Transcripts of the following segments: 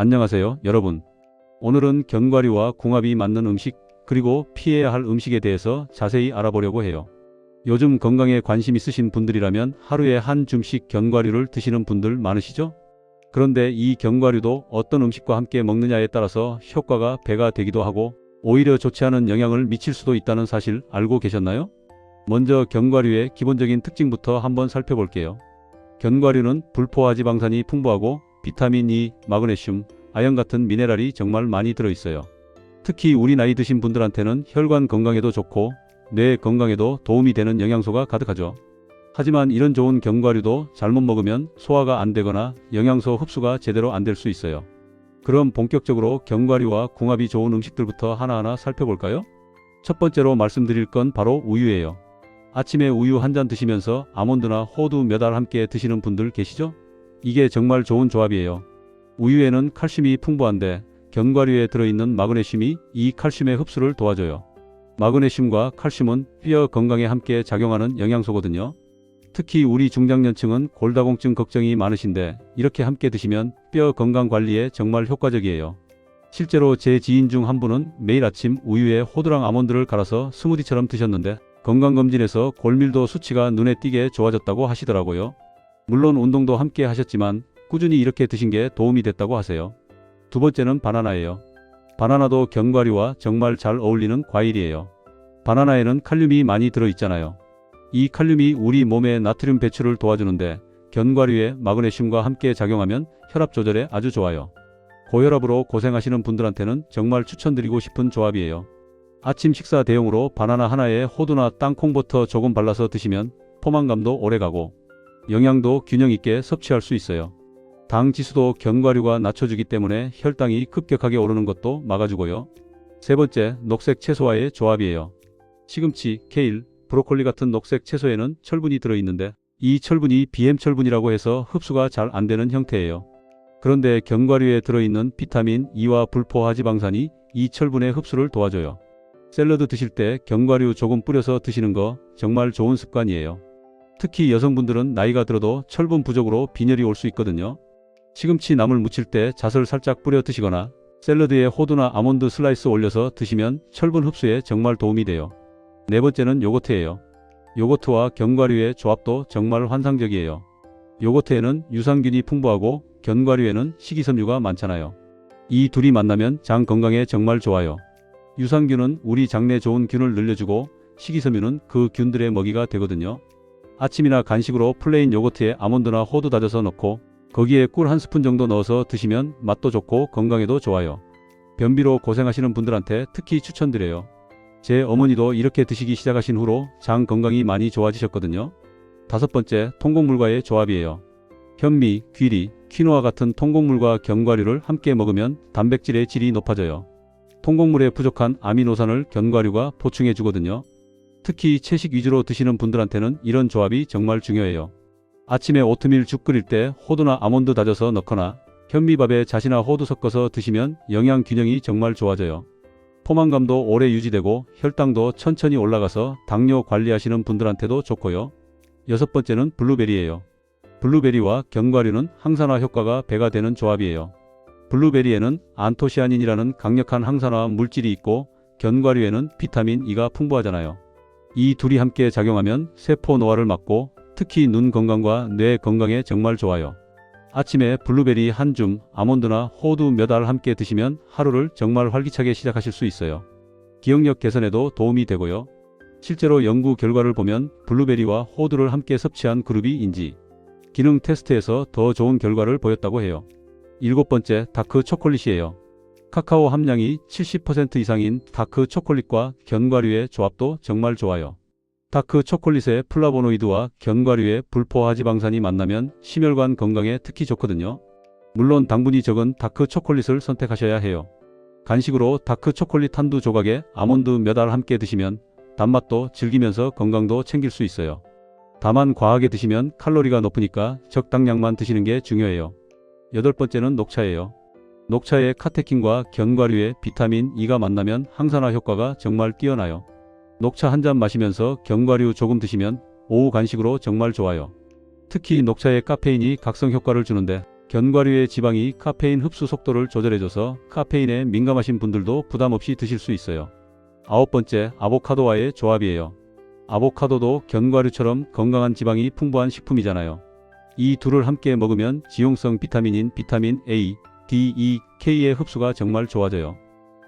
안녕하세요, 여러분. 오늘은 견과류와 궁합이 맞는 음식, 그리고 피해야 할 음식에 대해서 자세히 알아보려고 해요. 요즘 건강에 관심 있으신 분들이라면 하루에 한 줌씩 견과류를 드시는 분들 많으시죠? 그런데 이 견과류도 어떤 음식과 함께 먹느냐에 따라서 효과가 배가 되기도 하고 오히려 좋지 않은 영향을 미칠 수도 있다는 사실 알고 계셨나요? 먼저 견과류의 기본적인 특징부터 한번 살펴볼게요. 견과류는 불포화지방산이 풍부하고 비타민 E, 마그네슘, 아연 같은 미네랄이 정말 많이 들어있어요. 특히 우리 나이 드신 분들한테는 혈관 건강에도 좋고 뇌 건강에도 도움이 되는 영양소가 가득하죠. 하지만 이런 좋은 견과류도 잘못 먹으면 소화가 안 되거나 영양소 흡수가 제대로 안 될 수 있어요. 그럼 본격적으로 견과류와 궁합이 좋은 음식들부터 하나하나 살펴볼까요? 첫 번째로 말씀드릴 건 바로 우유예요. 아침에 우유 한 잔 드시면서 아몬드나 호두 몇 알 함께 드시는 분들 계시죠? 이게 정말 좋은 조합이에요. 우유에는 칼슘이 풍부한데 견과류에 들어있는 마그네슘이 이 칼슘의 흡수를 도와줘요. 마그네슘과 칼슘은 뼈 건강에 함께 작용하는 영양소거든요. 특히 우리 중장년층은 골다공증 걱정이 많으신데 이렇게 함께 드시면 뼈 건강 관리에 정말 효과적이에요. 실제로 제 지인 중 한 분은 매일 아침 우유에 호두랑 아몬드를 갈아서 스무디처럼 드셨는데 건강검진에서 골밀도 수치가 눈에 띄게 좋아졌다고 하시더라고요. 물론 운동도 함께 하셨지만 꾸준히 이렇게 드신 게 도움이 됐다고 하세요. 두 번째는 바나나예요. 바나나도 견과류와 정말 잘 어울리는 과일이에요. 바나나에는 칼륨이 많이 들어있잖아요. 이 칼륨이 우리 몸의 나트륨 배출을 도와주는데 견과류에 마그네슘과 함께 작용하면 혈압 조절에 아주 좋아요. 고혈압으로 고생하시는 분들한테는 정말 추천드리고 싶은 조합이에요. 아침 식사 대용으로 바나나 하나에 호두나 땅콩버터 조금 발라서 드시면 포만감도 오래가고 영양도 균형 있게 섭취할 수 있어요. 당 지수도 견과류가 낮춰주기 때문에 혈당이 급격하게 오르는 것도 막아주고요. 세 번째, 녹색 채소와의 조합이에요. 시금치, 케일, 브로콜리 같은 녹색 채소에는 철분이 들어있는데 이 철분이 비엠철분이라고 해서 흡수가 잘 안 되는 형태예요. 그런데 견과류에 들어있는 비타민 E와 불포화지방산이 이 철분의 흡수를 도와줘요. 샐러드 드실 때 견과류 조금 뿌려서 드시는 거 정말 좋은 습관이에요. 특히 여성분들은 나이가 들어도 철분 부족으로 빈혈이 올 수 있거든요. 시금치 나물 무칠 때 잣을 살짝 뿌려 드시거나 샐러드에 호두나 아몬드 슬라이스 올려서 드시면 철분 흡수에 정말 도움이 돼요. 네 번째는 요거트예요. 요거트와 견과류의 조합도 정말 환상적이에요. 요거트에는 유산균이 풍부하고 견과류에는 식이섬유가 많잖아요. 이 둘이 만나면 장 건강에 정말 좋아요. 유산균은 우리 장내 좋은 균을 늘려주고 식이섬유는 그 균들의 먹이가 되거든요. 아침이나 간식으로 플레인 요거트에 아몬드나 호두 다져서 넣고 거기에 꿀 한 스푼 정도 넣어서 드시면 맛도 좋고 건강에도 좋아요. 변비로 고생하시는 분들한테 특히 추천드려요. 제 어머니도 이렇게 드시기 시작하신 후로 장 건강이 많이 좋아지셨거든요. 다섯 번째, 통곡물과의 조합이에요. 현미, 귀리, 퀴노아 같은 통곡물과 견과류를 함께 먹으면 단백질의 질이 높아져요. 통곡물에 부족한 아미노산을 견과류가 보충해 주거든요. 특히 채식 위주로 드시는 분들한테는 이런 조합이 정말 중요해요. 아침에 오트밀 죽 끓일 때 호두나 아몬드 다져서 넣거나 현미밥에 잣이나 호두 섞어서 드시면 영양 균형이 정말 좋아져요. 포만감도 오래 유지되고 혈당도 천천히 올라가서 당뇨 관리하시는 분들한테도 좋고요. 여섯 번째는 블루베리예요. 블루베리와 견과류는 항산화 효과가 배가 되는 조합이에요. 블루베리에는 안토시아닌이라는 강력한 항산화 물질이 있고 견과류에는 비타민 E가 풍부하잖아요. 이 둘이 함께 작용하면 세포 노화를 막고 특히 눈 건강과 뇌 건강에 정말 좋아요. 아침에 블루베리 한 줌, 아몬드나 호두 몇 알 함께 드시면 하루를 정말 활기차게 시작하실 수 있어요. 기억력 개선에도 도움이 되고요. 실제로 연구 결과를 보면 블루베리와 호두를 함께 섭취한 그룹이 인지 기능 테스트에서 더 좋은 결과를 보였다고 해요. 일곱 번째, 다크 초콜릿이에요. 카카오 함량이 70% 이상인 다크 초콜릿과 견과류의 조합도 정말 좋아요. 다크 초콜릿의 플라보노이드와 견과류의 불포화지방산이 만나면 심혈관 건강에 특히 좋거든요. 물론 당분이 적은 다크 초콜릿을 선택하셔야 해요. 간식으로 다크 초콜릿 한두 조각에 아몬드 몇 알 함께 드시면 단맛도 즐기면서 건강도 챙길 수 있어요. 다만 과하게 드시면 칼로리가 높으니까 적당량만 드시는 게 중요해요. 여덟 번째는 녹차예요. 녹차의 카테킨과 견과류의 비타민 E가 만나면 항산화 효과가 정말 뛰어나요. 녹차 한 잔 마시면서 견과류 조금 드시면 오후 간식으로 정말 좋아요. 특히 녹차의 카페인이 각성 효과를 주는데 견과류의 지방이 카페인 흡수 속도를 조절해줘서 카페인에 민감하신 분들도 부담 없이 드실 수 있어요. 아홉 번째, 아보카도와의 조합이에요. 아보카도도 견과류처럼 건강한 지방이 풍부한 식품이잖아요. 이 둘을 함께 먹으면 지용성 비타민인 비타민 A, D, E, K의 흡수가 정말 좋아져요.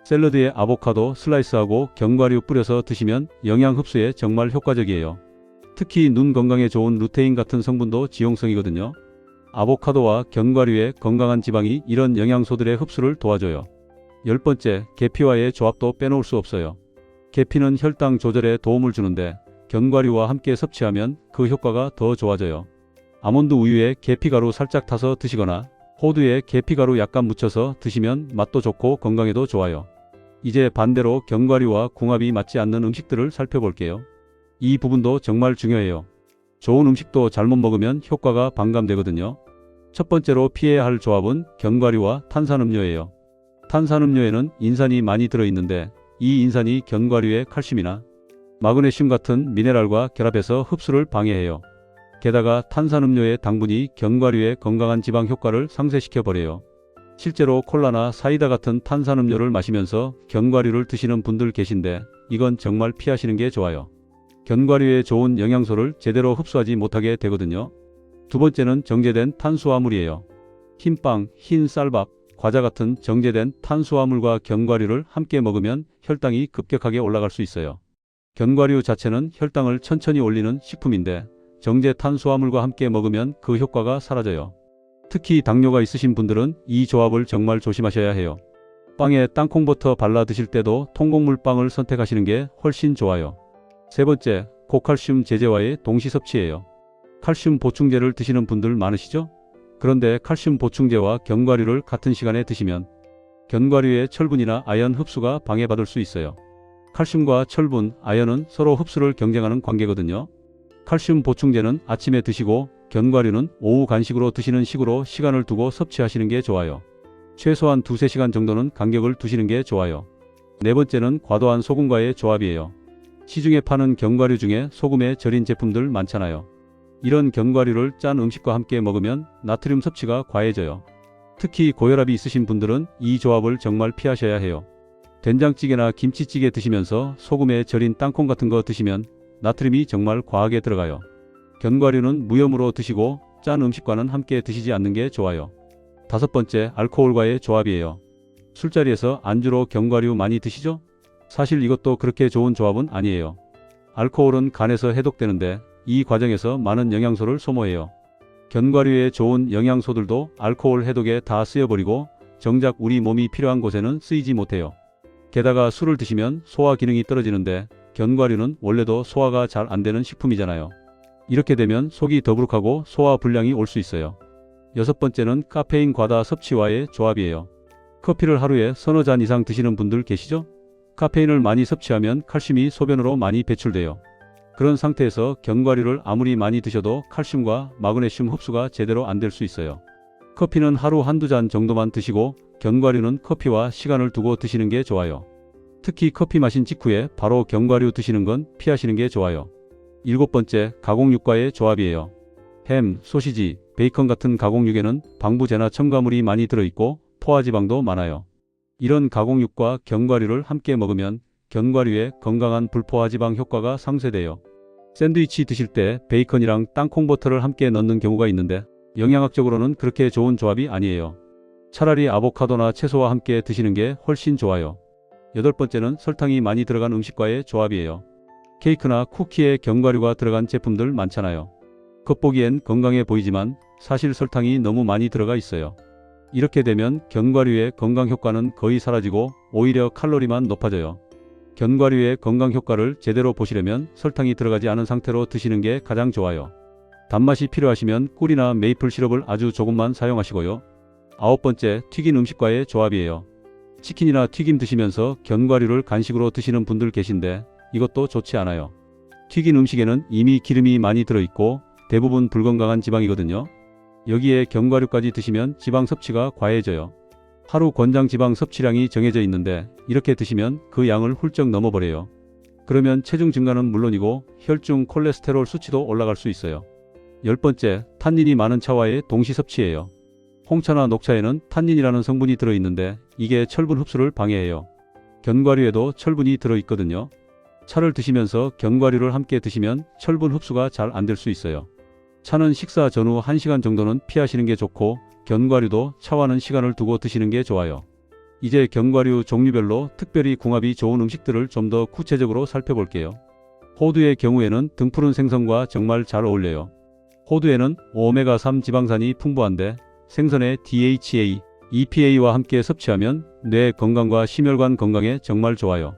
샐러드에 아보카도 슬라이스하고 견과류 뿌려서 드시면 영양 흡수에 정말 효과적이에요. 특히 눈 건강에 좋은 루테인 같은 성분도 지용성이거든요. 아보카도와 견과류의 건강한 지방이 이런 영양소들의 흡수를 도와줘요. 열 번째, 계피와의 조합도 빼놓을 수 없어요. 계피는 혈당 조절에 도움을 주는데 견과류와 함께 섭취하면 그 효과가 더 좋아져요. 아몬드 우유에 계피가루 살짝 타서 드시거나 호두에 계피가루 약간 묻혀서 드시면 맛도 좋고 건강에도 좋아요. 이제 반대로 견과류와 궁합이 맞지 않는 음식들을 살펴볼게요. 이 부분도 정말 중요해요. 좋은 음식도 잘못 먹으면 효과가 반감되거든요. 첫 번째로 피해야 할 조합은 견과류와 탄산음료예요. 탄산음료에는 인산이 많이 들어있는데 이 인산이 견과류의 칼슘이나 마그네슘 같은 미네랄과 결합해서 흡수를 방해해요. 게다가 탄산음료의 당분이 견과류의 건강한 지방 효과를 상쇄시켜버려요. 실제로 콜라나 사이다 같은 탄산음료를 마시면서 견과류를 드시는 분들 계신데 이건 정말 피하시는 게 좋아요. 견과류의 좋은 영양소를 제대로 흡수하지 못하게 되거든요. 두 번째는 정제된 탄수화물이에요. 흰빵, 흰 쌀밥, 과자 같은 정제된 탄수화물과 견과류를 함께 먹으면 혈당이 급격하게 올라갈 수 있어요. 견과류 자체는 혈당을 천천히 올리는 식품인데 정제 탄수화물과 함께 먹으면 그 효과가 사라져요. 특히 당뇨가 있으신 분들은 이 조합을 정말 조심하셔야 해요. 빵에 땅콩버터 발라 드실 때도 통곡물 빵을 선택하시는 게 훨씬 좋아요. 세 번째, 고칼슘 제제와의 동시 섭취예요. 칼슘 보충제를 드시는 분들 많으시죠? 그런데 칼슘 보충제와 견과류를 같은 시간에 드시면 견과류의 철분이나 아연 흡수가 방해받을 수 있어요. 칼슘과 철분, 아연은 서로 흡수를 경쟁하는 관계거든요. 칼슘 보충제는 아침에 드시고 견과류는 오후 간식으로 드시는 식으로 시간을 두고 섭취하시는 게 좋아요. 최소한 2-3시간 정도는 간격을 두시는 게 좋아요. 네 번째는 과도한 소금과의 조합이에요. 시중에 파는 견과류 중에 소금에 절인 제품들 많잖아요. 이런 견과류를 짠 음식과 함께 먹으면 나트륨 섭취가 과해져요. 특히 고혈압이 있으신 분들은 이 조합을 정말 피하셔야 해요. 된장찌개나 김치찌개 드시면서 소금에 절인 땅콩 같은 거 드시면 나트륨이 정말 과하게 들어가요. 견과류는 무염으로 드시고 짠 음식과는 함께 드시지 않는 게 좋아요. 다섯 번째, 알코올과의 조합이에요. 술자리에서 안주로 견과류 많이 드시죠? 사실 이것도 그렇게 좋은 조합은 아니에요. 알코올은 간에서 해독되는데 이 과정에서 많은 영양소를 소모해요. 견과류의 좋은 영양소들도 알코올 해독에 다 쓰여버리고 정작 우리 몸이 필요한 곳에는 쓰이지 못해요. 게다가 술을 드시면 소화 기능이 떨어지는데 견과류는 원래도 소화가 잘 안 되는 식품이잖아요. 이렇게 되면 속이 더부룩하고 소화 불량이 올 수 있어요. 여섯 번째는 카페인 과다 섭취와의 조합이에요. 커피를 하루에 서너 잔 이상 드시는 분들 계시죠? 카페인을 많이 섭취하면 칼슘이 소변으로 많이 배출돼요. 그런 상태에서 견과류를 아무리 많이 드셔도 칼슘과 마그네슘 흡수가 제대로 안 될 수 있어요. 커피는 하루 한두 잔 정도만 드시고 견과류는 커피와 시간을 두고 드시는 게 좋아요. 특히 커피 마신 직후에 바로 견과류 드시는 건 피하시는 게 좋아요. 일곱 번째, 가공육과의 조합이에요. 햄, 소시지, 베이컨 같은 가공육에는 방부제나 첨가물이 많이 들어있고 포화지방도 많아요. 이런 가공육과 견과류를 함께 먹으면 견과류의 건강한 불포화지방 효과가 상쇄돼요. 샌드위치 드실 때 베이컨이랑 땅콩버터를 함께 넣는 경우가 있는데 영양학적으로는 그렇게 좋은 조합이 아니에요. 차라리 아보카도나 채소와 함께 드시는 게 훨씬 좋아요. 여덟 번째는 설탕이 많이 들어간 음식과의 조합이에요. 케이크나 쿠키에 견과류가 들어간 제품들 많잖아요. 겉보기엔 건강해 보이지만 사실 설탕이 너무 많이 들어가 있어요. 이렇게 되면 견과류의 건강 효과는 거의 사라지고 오히려 칼로리만 높아져요. 견과류의 건강 효과를 제대로 보시려면 설탕이 들어가지 않은 상태로 드시는 게 가장 좋아요. 단맛이 필요하시면 꿀이나 메이플 시럽을 아주 조금만 사용하시고요. 아홉 번째, 튀긴 음식과의 조합이에요. 치킨이나 튀김 드시면서 견과류를 간식으로 드시는 분들 계신데 이것도 좋지 않아요. 튀긴 음식에는 이미 기름이 많이 들어있고 대부분 불건강한 지방이거든요. 여기에 견과류까지 드시면 지방 섭취가 과해져요. 하루 권장 지방 섭취량이 정해져 있는데 이렇게 드시면 그 양을 훌쩍 넘어버려요. 그러면 체중 증가는 물론이고 혈중 콜레스테롤 수치도 올라갈 수 있어요. 열 번째, 탄닌이 많은 차와의 동시 섭취예요. 홍차나 녹차에는 탄닌이라는 성분이 들어있는데 이게 철분 흡수를 방해해요. 견과류에도 철분이 들어있거든요. 차를 드시면서 견과류를 함께 드시면 철분 흡수가 잘 안 될 수 있어요. 차는 식사 전후 1시간 정도는 피하시는 게 좋고 견과류도 차와는 시간을 두고 드시는 게 좋아요. 이제 견과류 종류별로 특별히 궁합이 좋은 음식들을 좀 더 구체적으로 살펴볼게요. 호두의 경우에는 등푸른 생선과 정말 잘 어울려요. 호두에는 오메가3 지방산이 풍부한데 생선의 DHA, EPA와 함께 섭취하면 뇌 건강과 심혈관 건강에 정말 좋아요.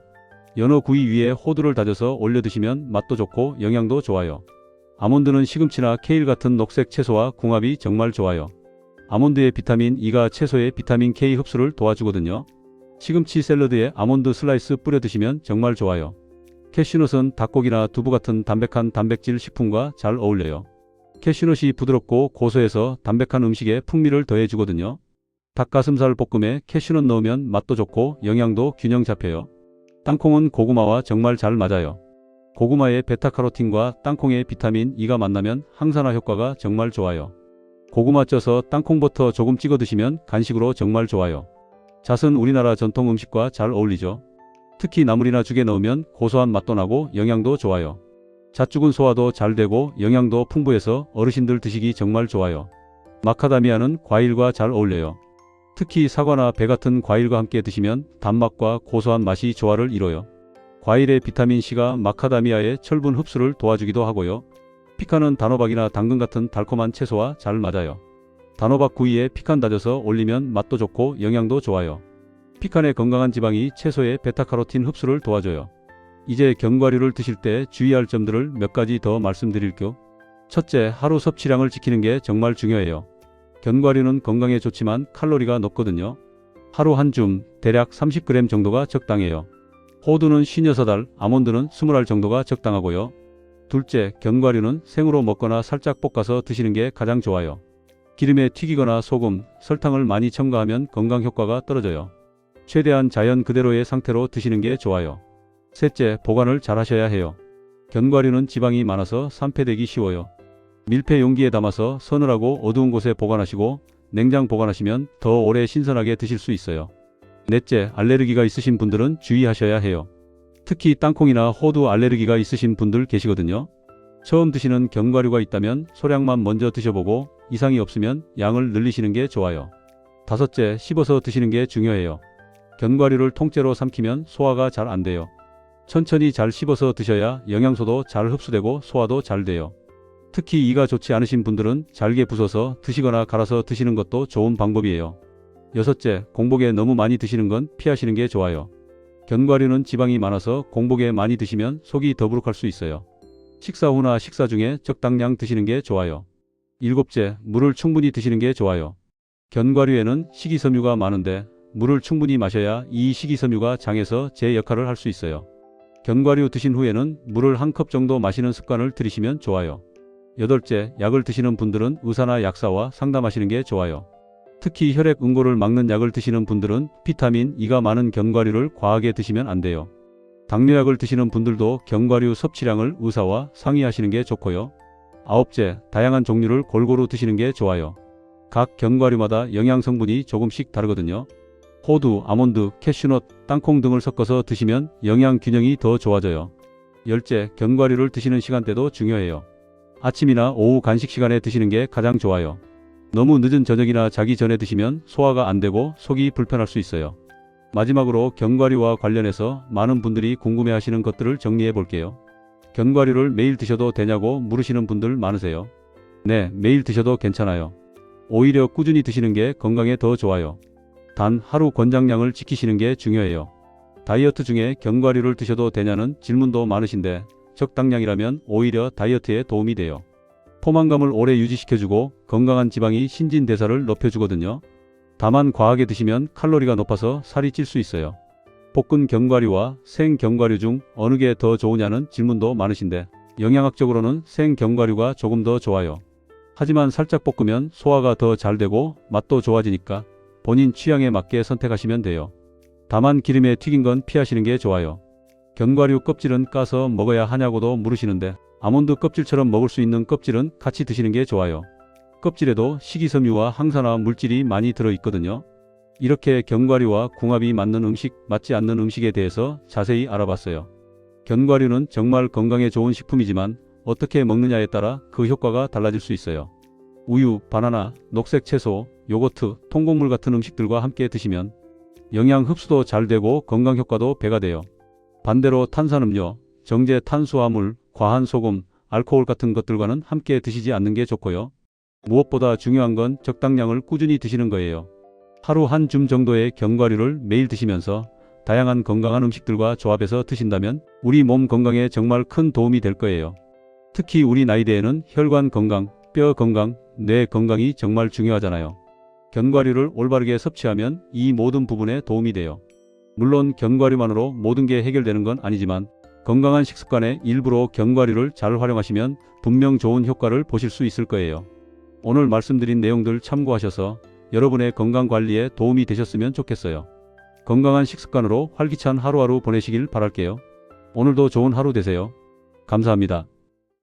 연어 구이 위에 호두를 다져서 올려 드시면 맛도 좋고 영양도 좋아요. 아몬드는 시금치나 케일 같은 녹색 채소와 궁합이 정말 좋아요. 아몬드의 비타민 E가 채소의 비타민 K 흡수를 도와주거든요. 시금치 샐러드에 아몬드 슬라이스 뿌려 드시면 정말 좋아요. 캐슈넛은 닭고기나 두부 같은 담백한 단백질 식품과 잘 어울려요. 캐슈넛이 부드럽고 고소해서 담백한 음식에 풍미를 더해주거든요. 닭가슴살 볶음에 캐슈넛 넣으면 맛도 좋고 영양도 균형 잡혀요. 땅콩은 고구마와 정말 잘 맞아요. 고구마의 베타카로틴과 땅콩의 비타민 E가 만나면 항산화 효과가 정말 좋아요. 고구마 쪄서 땅콩버터 조금 찍어 드시면 간식으로 정말 좋아요. 잣은 우리나라 전통 음식과 잘 어울리죠. 특히 나물이나 죽에 넣으면 고소한 맛도 나고 영양도 좋아요. 잣죽은 소화도 잘 되고 영양도 풍부해서 어르신들 드시기 정말 좋아요. 마카다미아는 과일과 잘 어울려요. 특히 사과나 배 같은 과일과 함께 드시면 단맛과 고소한 맛이 조화를 이뤄요. 과일의 비타민C가 마카다미아의 철분 흡수를 도와주기도 하고요. 피칸은 단호박이나 당근 같은 달콤한 채소와 잘 맞아요. 단호박 구이에 피칸 다져서 올리면 맛도 좋고 영양도 좋아요. 피칸의 건강한 지방이 채소의 베타카로틴 흡수를 도와줘요. 이제 견과류를 드실 때 주의할 점들을 몇 가지 더 말씀드릴게요. 첫째, 하루 섭취량을 지키는 게 정말 중요해요. 견과류는 건강에 좋지만 칼로리가 높거든요. 하루 한 줌, 대략 30g 정도가 적당해요. 호두는 56알, 아몬드는 20알 정도가 적당하고요. 둘째, 견과류는 생으로 먹거나 살짝 볶아서 드시는 게 가장 좋아요. 기름에 튀기거나 소금, 설탕을 많이 첨가하면 건강 효과가 떨어져요. 최대한 자연 그대로의 상태로 드시는 게 좋아요. 셋째, 보관을 잘 하셔야 해요. 견과류는 지방이 많아서 산패되기 쉬워요. 밀폐 용기에 담아서 서늘하고 어두운 곳에 보관하시고 냉장 보관하시면 더 오래 신선하게 드실 수 있어요. 넷째, 알레르기가 있으신 분들은 주의하셔야 해요. 특히 땅콩이나 호두 알레르기가 있으신 분들 계시거든요. 처음 드시는 견과류가 있다면 소량만 먼저 드셔보고 이상이 없으면 양을 늘리시는 게 좋아요. 다섯째, 씹어서 드시는 게 중요해요. 견과류를 통째로 삼키면 소화가 잘 안 돼요. 천천히 잘 씹어서 드셔야 영양소도 잘 흡수되고 소화도 잘 돼요. 특히 이가 좋지 않으신 분들은 잘게 부숴서 드시거나 갈아서 드시는 것도 좋은 방법이에요. 여섯째, 공복에 너무 많이 드시는 건 피하시는 게 좋아요. 견과류는 지방이 많아서 공복에 많이 드시면 속이 더부룩할 수 있어요. 식사 후나 식사 중에 적당량 드시는 게 좋아요. 일곱째, 물을 충분히 드시는 게 좋아요. 견과류에는 식이섬유가 많은데 물을 충분히 마셔야 이 식이섬유가 장에서 제 역할을 할 수 있어요. 견과류 드신 후에는 물을 한 컵 정도 마시는 습관을 들이시면 좋아요. 여덟째, 약을 드시는 분들은 의사나 약사와 상담하시는 게 좋아요. 특히 혈액 응고를 막는 약을 드시는 분들은 비타민 E가 많은 견과류를 과하게 드시면 안 돼요. 당뇨약을 드시는 분들도 견과류 섭취량을 의사와 상의하시는 게 좋고요. 아홉째, 다양한 종류를 골고루 드시는 게 좋아요. 각 견과류마다 영양 성분이 조금씩 다르거든요. 호두, 아몬드, 캐슈넛, 땅콩 등을 섞어서 드시면 영양 균형이 더 좋아져요. 열째, 견과류를 드시는 시간대도 중요해요. 아침이나 오후 간식 시간에 드시는 게 가장 좋아요. 너무 늦은 저녁이나 자기 전에 드시면 소화가 안 되고 속이 불편할 수 있어요. 마지막으로 견과류와 관련해서 많은 분들이 궁금해하시는 것들을 정리해 볼게요. 견과류를 매일 드셔도 되냐고 물으시는 분들 많으세요. 네, 매일 드셔도 괜찮아요. 오히려 꾸준히 드시는 게 건강에 더 좋아요. 단 하루 권장량을 지키시는 게 중요해요. 다이어트 중에 견과류를 드셔도 되냐는 질문도 많으신데 적당량이라면 오히려 다이어트에 도움이 돼요. 포만감을 오래 유지시켜주고 건강한 지방이 신진대사를 높여주거든요. 다만 과하게 드시면 칼로리가 높아서 살이 찔 수 있어요. 볶은 견과류와 생 견과류 중 어느 게 더 좋으냐는 질문도 많으신데 영양학적으로는 생 견과류가 조금 더 좋아요. 하지만 살짝 볶으면 소화가 더 잘 되고 맛도 좋아지니까 본인 취향에 맞게 선택하시면 돼요. 다만 기름에 튀긴 건 피하시는 게 좋아요. 견과류 껍질은 까서 먹어야 하냐고도 물으시는데 아몬드 껍질처럼 먹을 수 있는 껍질은 같이 드시는 게 좋아요. 껍질에도 식이섬유와 항산화 물질이 많이 들어있거든요. 이렇게 견과류와 궁합이 맞는 음식, 맞지 않는 음식에 대해서 자세히 알아봤어요. 견과류는 정말 건강에 좋은 식품이지만 어떻게 먹느냐에 따라 그 효과가 달라질 수 있어요. 우유, 바나나, 녹색 채소, 요거트, 통곡물 같은 음식들과 함께 드시면 영양 흡수도 잘 되고 건강 효과도 배가 돼요. 반대로 탄산음료, 정제 탄수화물, 과한 소금, 알코올 같은 것들과는 함께 드시지 않는 게 좋고요. 무엇보다 중요한 건 적당량을 꾸준히 드시는 거예요. 하루 한 줌 정도의 견과류를 매일 드시면서 다양한 건강한 음식들과 조합해서 드신다면 우리 몸 건강에 정말 큰 도움이 될 거예요. 특히 우리 나이대에는 혈관 건강, 뼈 건강, 뇌 건강이 정말 중요하잖아요. 견과류를 올바르게 섭취하면 이 모든 부분에 도움이 돼요. 물론 견과류만으로 모든 게 해결되는 건 아니지만 건강한 식습관의 일부로 견과류를 잘 활용하시면 분명 좋은 효과를 보실 수 있을 거예요. 오늘 말씀드린 내용들 참고하셔서 여러분의 건강 관리에 도움이 되셨으면 좋겠어요. 건강한 식습관으로 활기찬 하루하루 보내시길 바랄게요. 오늘도 좋은 하루 되세요. 감사합니다.